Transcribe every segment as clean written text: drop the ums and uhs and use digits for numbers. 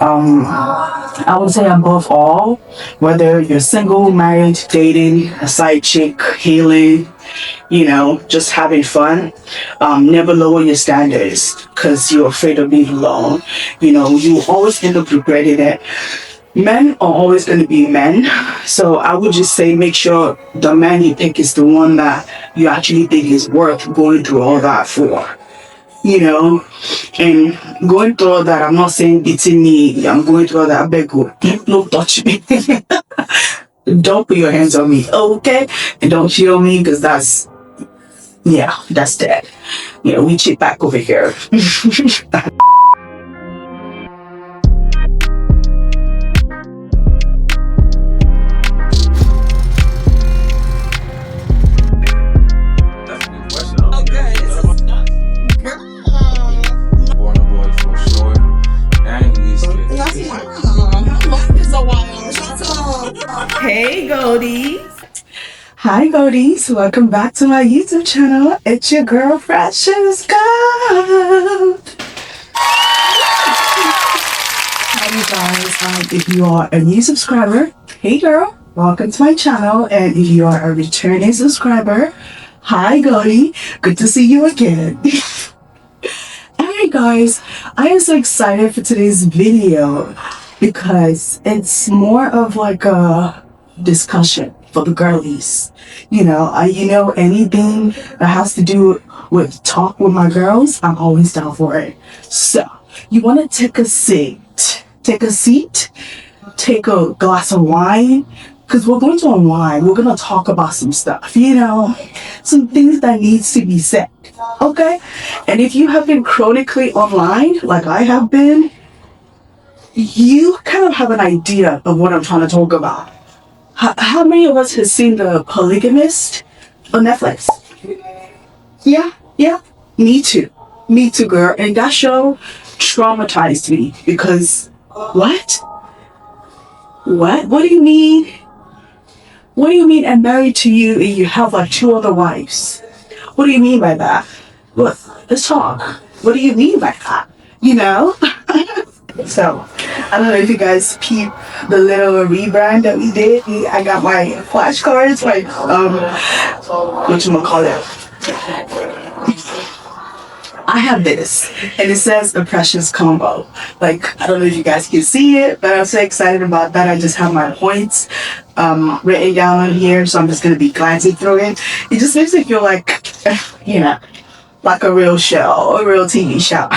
I would say above all, whether you're single, married, dating, a side chick, healing, just having fun, never lower your standards because you're afraid of being alone. You always end up regretting it. Men are always going to be men. So I would just say make sure the man you pick is the one that you actually think is worth going through all that for. And going through all that, I'm not saying beating me, I'm going through all that, I beg you, don't touch me. Don't put your hands on me, okay? And don't cheat on me, because that's dead. We cheat back over here. Hey Goldies. Hi Goldies, welcome back to my YouTube channel. It's your girl Precious Gold. Hi you guys, if you are a new subscriber, hey girl, welcome to my channel. And if you are a returning subscriber, hi Goldie, good to see you again. Alright guys, I am so excited for today's video because it's more of like a discussion for the girlies. Anything that has to do with talk with my girls, I'm always down for it. So you want to take a seat, take a glass of wine, because we're going to unwind. We're going to talk about some stuff, some things that needs to be said, okay? And if you have been chronically online like I have been, you kind of have an idea of what I'm trying to talk about. How many of us have seen The Polygamist on Netflix? Yeah. Me too, girl. And that show traumatized me because what? What do you mean? What do you mean I'm married to you and you have like 2 other wives? What do you mean by that? Look, let's talk. What do you mean by that? So, I don't know if you guys peep the little rebrand that we did. I got my flashcards, whatchamacallit. I have this, and it says the Precious Combo. I don't know if you guys can see it, but I'm so excited about that. I just have my points written down on here, so I'm just going to be glancing through it. It just makes me feel like, like a real show, a real TV show.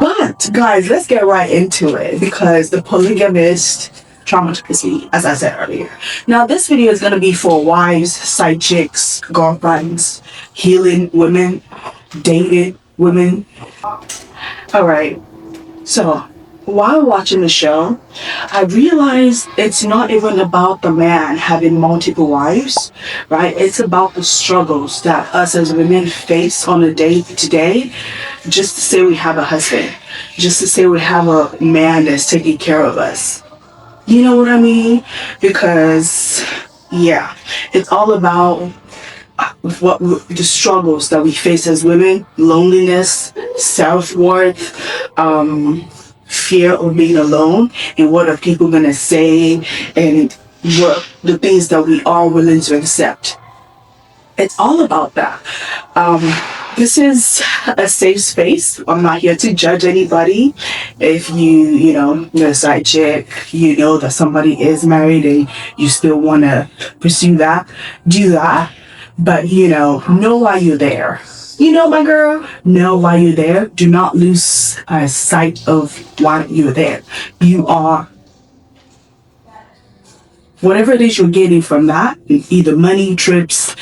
But guys, let's get right into it because The Polygamist traumatized me, as I said earlier. Now this video is going to be for wives, side chicks, girlfriends, healing women, dated women. Alright, so while watching the show, I realized it's not even about the man having multiple wives, right? It's about the struggles that us as women face on a day-to-day, just to say we have a husband, just to say we have a man that's taking care of us. You know what I mean? Because, it's all about the struggles that we face as women, loneliness, self-worth, fear of being alone, and what are people gonna say, and what the things that we are willing to accept. It's all about that. This is a safe space. I'm not here to judge anybody. If you're a side chick, that somebody is married and you still want to pursue that, do that. But, know why you're there. My girl, know why you're there. Do not lose sight of why you're there. You are, whatever it is you're getting from that, either money, trips,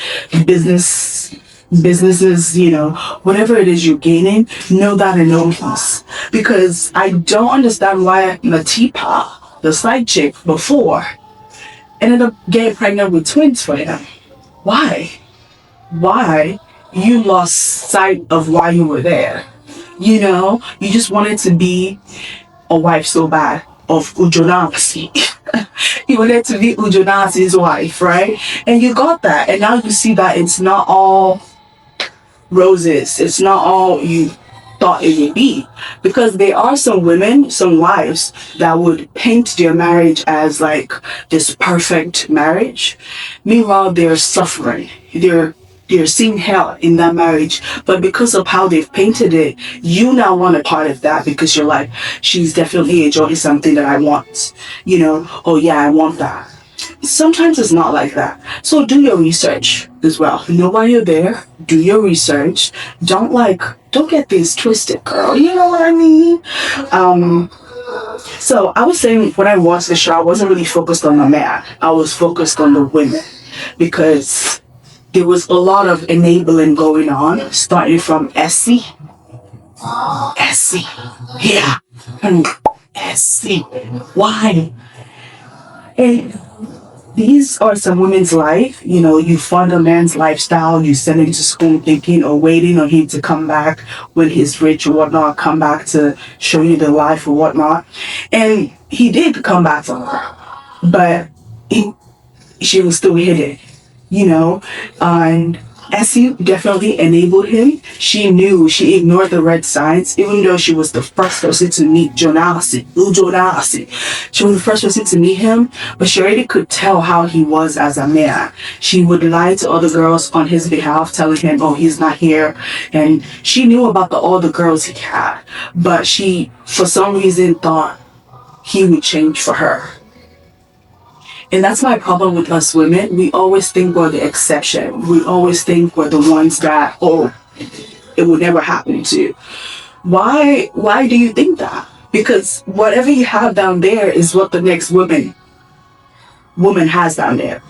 businesses, whatever it is you're gaining, know that and know peace. Because I don't understand why Latipa, the side chick before, ended up getting pregnant with twins for him. Why? You lost sight of why you were there. You just wanted to be a wife so bad of Ujonasi. You wanted to be Ujonasi's wife, right? And you got that. And now you see that it's not all roses. It's not all you thought it would be. Because there are some women, some wives that would paint their marriage as like this perfect marriage. Meanwhile, they're suffering. They're seeing hell in that marriage. But because of how they've painted it, you now want a part of that because you're like, she's definitely enjoying something that I want. Oh yeah, I want that. Sometimes it's not like that. So do your research as well. Know why you're there. Do your research. Don't get things twisted, girl. You know what I mean? So I was saying when I watched the show, I wasn't really focused on the man. I was focused on the women because there was a lot of enabling going on, starting from Essie. Essie. Yeah. Essie. Why? And these are some women's life. You fund a man's lifestyle, you send him to school thinking or waiting on him to come back when he's rich or whatnot, come back to show you the life or whatnot. And he did come back for her, but she was still hidden, and Essie definitely enabled him. She knew, she ignored the red signs, even though she was the first person to meet Jonasi. She was the first person to meet him, but she already could tell how he was as a man. She would lie to other girls on his behalf, telling him, oh, he's not here. And she knew about all the girls he had, but she, for some reason, thought he would change for her. And that's my problem with us women. We always think we're the exception. We always think we're the ones that, oh, it would never happen to. Why do you think that? Because whatever you have down there is what the next woman has down there.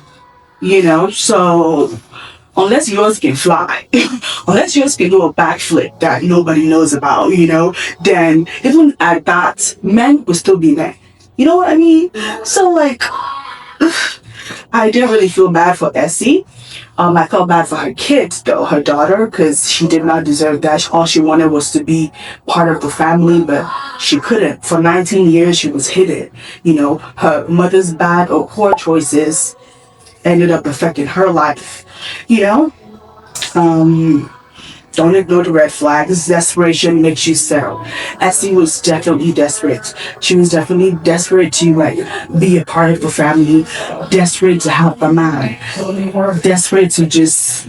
So unless yours can fly, unless yours can do a backflip that nobody knows about, then even at that, men will still be men. You know what I mean? So like, I didn't really feel bad for Essie. I felt bad for her kids, though, her daughter, because she did not deserve that. All she wanted was to be part of the family, but she couldn't. For 19 years, she was hidden. Her mother's bad or poor choices ended up affecting her life. Don't ignore the red flags. Desperation makes you settle. Essie was definitely desperate. She was definitely desperate to be a part of the family, desperate to help a man, desperate to just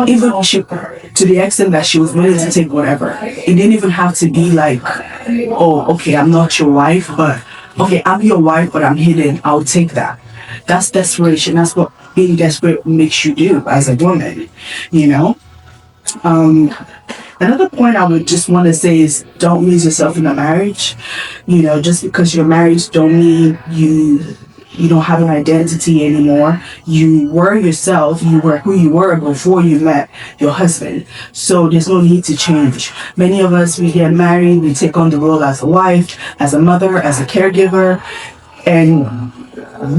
even to the extent that she was willing to take whatever. It didn't even have to be like, oh, okay, I'm not your wife, but okay, I'm your wife, but I'm hidden. I'll take that. That's desperation. That's what being desperate makes you do as a woman, Another point I would just want to say is don't lose yourself in a marriage. Just because you're married don't mean you don't have an identity anymore. You were yourself. You were who you were before you met your husband. So there's no need to change. Many of us, we get married, we take on the role as a wife, as a mother, as a caregiver, and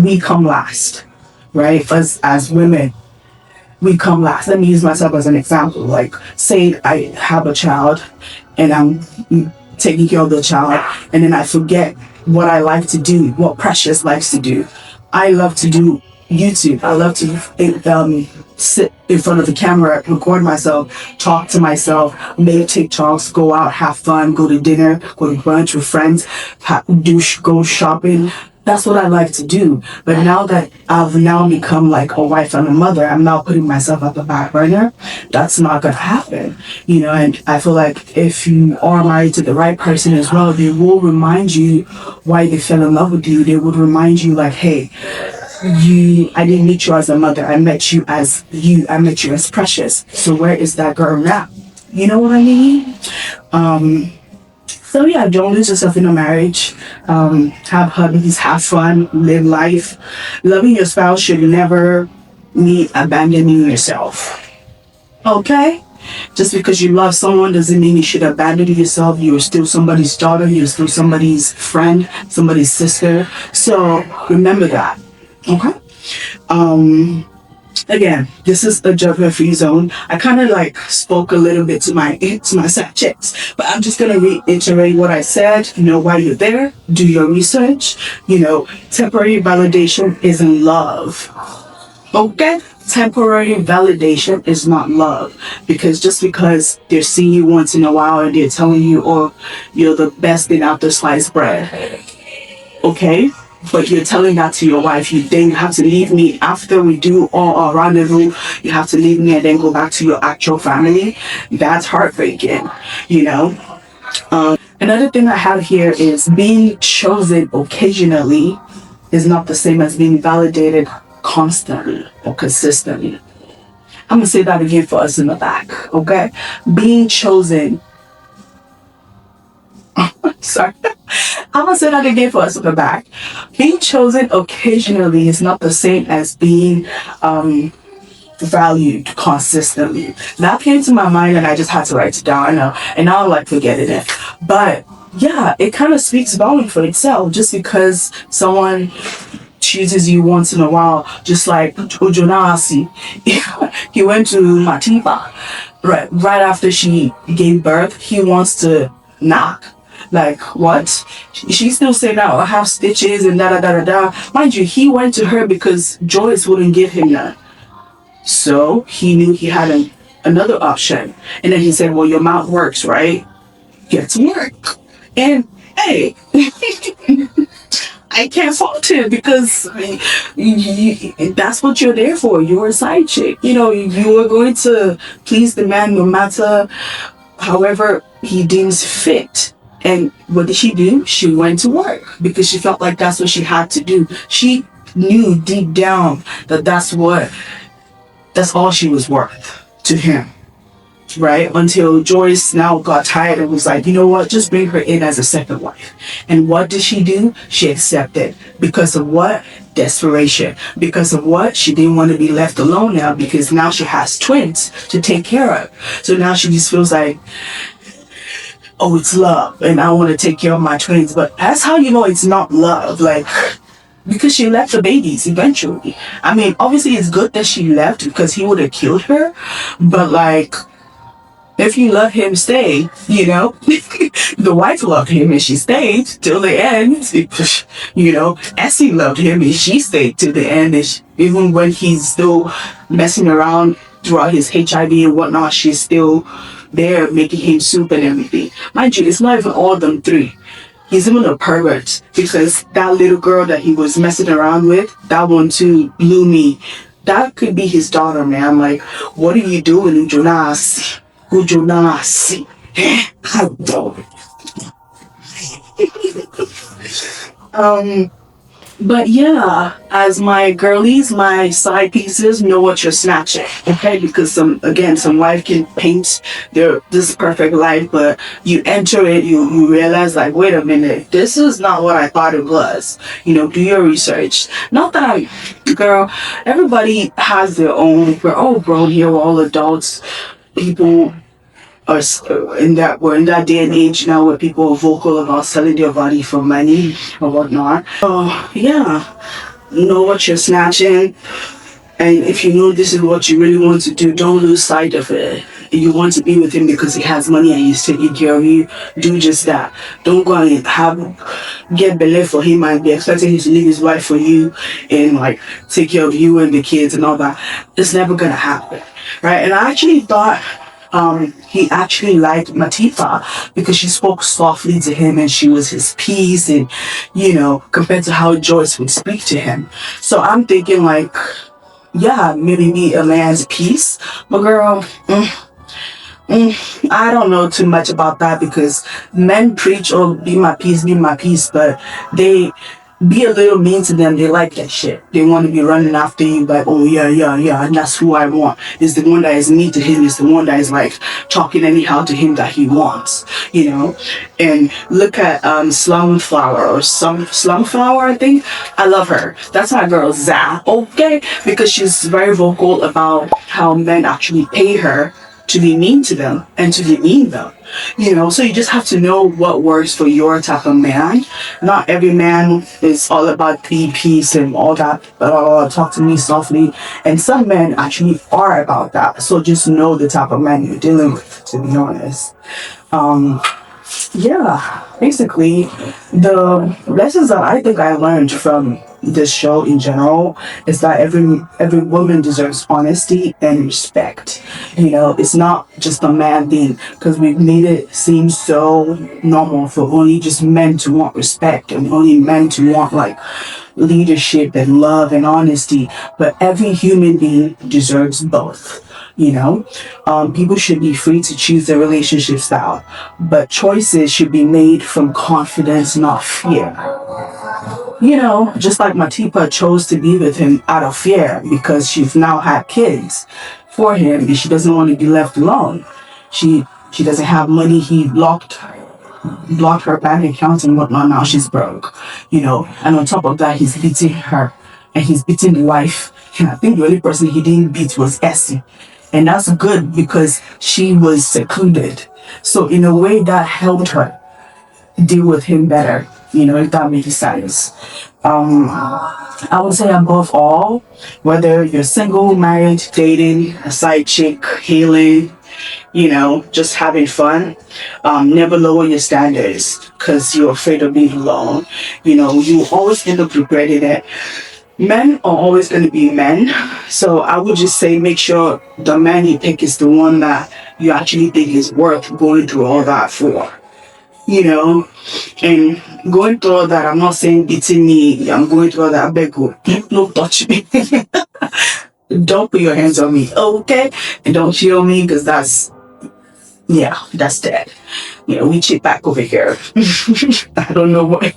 we come last, right? Us as women, we come last. Let me use myself as an example. Like, say I have a child and I'm taking care of the child, and then I forget what I like to do, what Precious likes to do. I love to do YouTube. I love to sit in front of the camera, record myself, talk to myself, make TikToks, go out, have fun, go to dinner, go to brunch with friends, go shopping. That's what I like to do. But now that I've now become like a wife and a mother, I'm now putting myself at the back burner. That's not gonna happen, and I feel like if you are married to the right person as well, they will remind you why they fell in love with you. They would remind you like, hey, I didn't meet you as a mother. I met you as Precious. So where is that girl now? You know what I mean? So yeah, don't lose yourself in a marriage. Have hobbies, have fun, live life. Loving your spouse should never mean abandoning yourself. Okay? Just because you love someone doesn't mean you should abandon yourself. You're still somebody's daughter. You're still somebody's friend, somebody's sister. So remember that. Okay? Again, this is a judgment-free zone. I kind of spoke a little bit to my side chicks, but I'm just gonna reiterate what I said. While you're there, do your research. Temporary validation isn't love. Okay? Temporary validation is not love. Because just because they're seeing you once in a while and they're telling you, oh, you're the best thing after sliced bread. Okay? But you're telling that to your wife, you then have to leave me after we do all our rendezvous. You have to leave me and then go back to your actual family. That's heartbreaking, you know? Another thing I have here is being chosen occasionally is not the same as being validated constantly or consistently. I'm gonna say that again for us in the back, okay? Being chosen, sorry. I'm gonna say that again for us in the back. Being chosen occasionally is not the same as being valued consistently. That came to my mind and I just had to write it down and now I'm like forgetting it. But yeah, it kind of speaks volume for itself just because someone chooses you once in a while, just like Ojonasi. He went to Matipa right after she gave birth. He wants to knock. Like what? She still saying that I have stitches and da da da da da. Mind you, he went to her because Joyce wouldn't give him that. So he knew he had another option. And then he said, well, your mouth works, right? Get to work. And hey, I can't fault him because that's what you're there for. You're a side chick. You know, you are going to please the man no matter however he deems fit. And what did she do? She went to work because she felt like that's what she had to do. She knew deep down that that's all she was worth to him, right? Until Joyce now got tired and was like, you know what? Just bring her in as a second wife. And what did she do? She accepted. Because of what? Desperation. Because of what? She didn't want to be left alone now because now she has twins to take care of. So now she just feels like, oh, it's love and I want to take care of my twins. But that's how you know it's not love. Like, because she left the babies eventually. I mean, obviously it's good that she left because he would have killed her. But like, if you love him, stay, you know? The wife loved him and she stayed till the end. You know, Essie loved him and she stayed till the end. And even when he's still messing around throughout his HIV and whatnot, she's still there making him soup and everything. Mind you, it's not even all of them three. He's even a pervert because that little girl that he was messing around with, that one too blew me. That could be his daughter, man. Like, what are you doing, Jonas? Jonas? I don't. But yeah, as my girlies, my side pieces, know what you're snatching, okay? Because some wife can paint this perfect life, but you enter it, you realize like, wait a minute, this is not what I thought it was. You know, do your research. Not that girl, everybody has their own. We're all grown here, we're all adults. People are we're in that day and age now where people are vocal about selling their body for money or whatnot. Oh yeah, know what you're snatching, and if you know this is what you really want to do, don't lose sight of it. If you want to be with him because he has money and he's taking care of you, do just that. Don't go and get belay for him and be expecting him to leave his wife for you and like take care of you and the kids and all that. It's never gonna happen, right? And I actually thought he actually liked Matifa because she spoke softly to him and she was his peace and you know compared to how Joyce would speak to him. So I'm thinking like, yeah, maybe be a man's peace, but girl, I don't know too much about that because men preach, oh, be my peace, but they be a little mean to them. They like that shit. They want to be running after you like, oh, yeah, yeah, yeah, and that's who I want. Is the one that is mean to him, is the one that is like talking anyhow to him that he wants, you know? And look at Slumflower or some Slumflower, I think. I love her. That's my girl, Za, okay? Because she's very vocal about how men actually pay her to be mean to them and to demean them. You know, so you just have to know what works for your type of man. Not every man is all about peace and all that, talk to me softly. And some men actually are about that. So just know the type of man you're dealing with, to be honest. Yeah, basically, the lessons that I think I learned from this show in general is that every woman deserves honesty and respect. You know, it's not just a man thing, because we've made it seem so normal for only just men to want respect and only men to want like leadership and love and honesty. But every human being deserves both. You know, people should be free to choose their relationship style, but choices should be made from confidence, not fear. You know, just like Matipa chose to be with him out of fear because she's now had kids for him and she doesn't want to be left alone. She doesn't have money. He blocked her bank accounts and whatnot. Now she's broke, you know. And on top of that, he's beating her and he's beating the wife. And I think the only person he didn't beat was Essie. And that's good because she was secluded. So in a way that helped her deal with him better, you know, if that makes sense. I would say above all, whether you're single, married, dating, a side chick, healing, you know, just having fun, never lower your standards because you're afraid of being alone. You know, you always end up regretting it. Men are always going to be men. So I would just say make sure the man you pick is the one that you actually think is worth going through all that for. You know, and going through all that, I'm not saying beating me, I'm going through all that, I beg you, don't touch me. Don't put your hands on me, okay? And don't cheat on me, because that's dead. You know, we cheat back over here. I don't know what.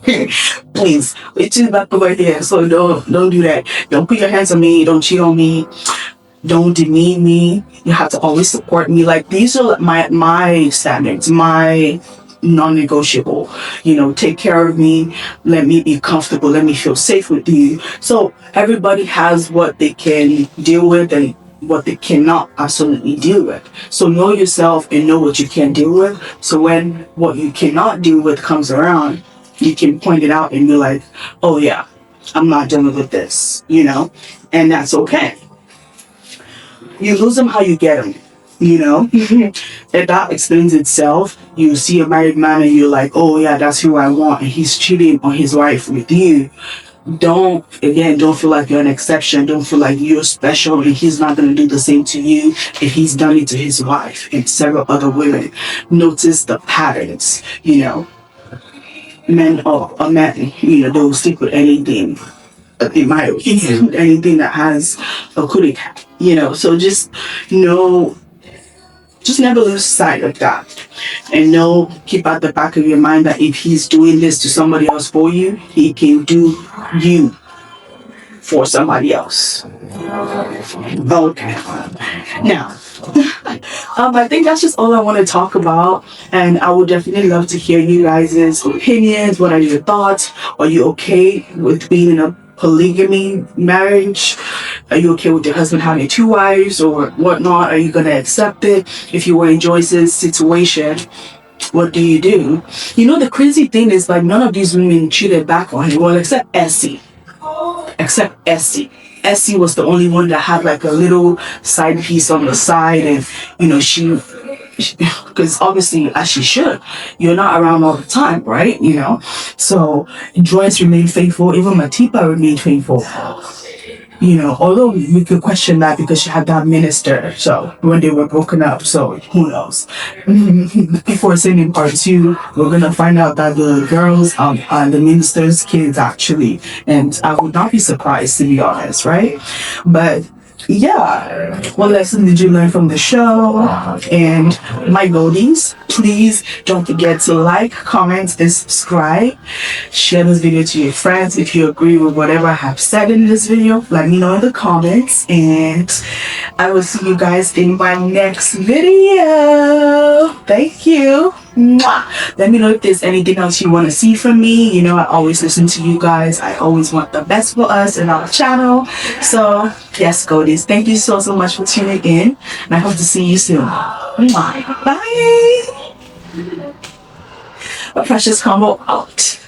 Please, we cheat back over here, so don't do that. Don't put your hands on me, don't cheat on me. Don't demean me. You have to always support me. Like, these are my standards, my non-negotiable. You know, take care of me, let me be comfortable, let me feel safe with you. So everybody has what they can deal with and what they cannot absolutely deal with. So know yourself and know what you can deal with. So when what you cannot deal with comes around, you can point it out and be like, oh yeah, I'm not dealing with this, you know, and that's okay. You lose them how you get them, you know. And that explains itself. You see a married man and you're like, oh yeah, that's who I want, and he's cheating on his wife with you. Don't feel like you're an exception. Don't feel like you're special and he's not going to do the same to you if he's done it to his wife and several other women. Notice the patterns, you know. Men are a man, you know, they'll stick with anything, in my opinion, anything that has a cootie cat, you know. So just know, just never lose sight of that, and know, keep at the back of your mind that if he's doing this to somebody else for you, he can do you for somebody else. Okay. Now, I think that's just all I want to talk about, and I would definitely love to hear you guys' opinions. What are your thoughts? Are you okay with being in a polygamy marriage? Are you okay with your husband having two wives or whatnot? Are you gonna accept it? If you were in Joyce's situation, what do you do? You know, the crazy thing is, like, none of these women cheated back on him. Well, except Essie. Essie was the only one that had like a little side piece on the side, and you know, because obviously, as she should, you're not around all the time, right? You know, so Joyce remained faithful, even Matipa remained faithful. You know, although we could question that because she had that minister, so when they were broken up, so who knows? Before saying in part two, we're gonna find out that the girls are the minister's kids actually, and I would not be surprised, to be honest, right? But yeah, what lesson did you learn from the show? And my goldies, please don't forget to like, comment, and subscribe. Share this video to your friends. If you agree with whatever I have said in this video, let me know in the comments, and I will see you guys in my next video. Thank you. Mwah. Let me know if there's anything else you want to see from me. You know, I always listen to you guys. I always want the best for us and our channel. So yes, goldies, thank you so much for tuning in, and I hope to see you soon. Mwah. Bye. A precious combo out.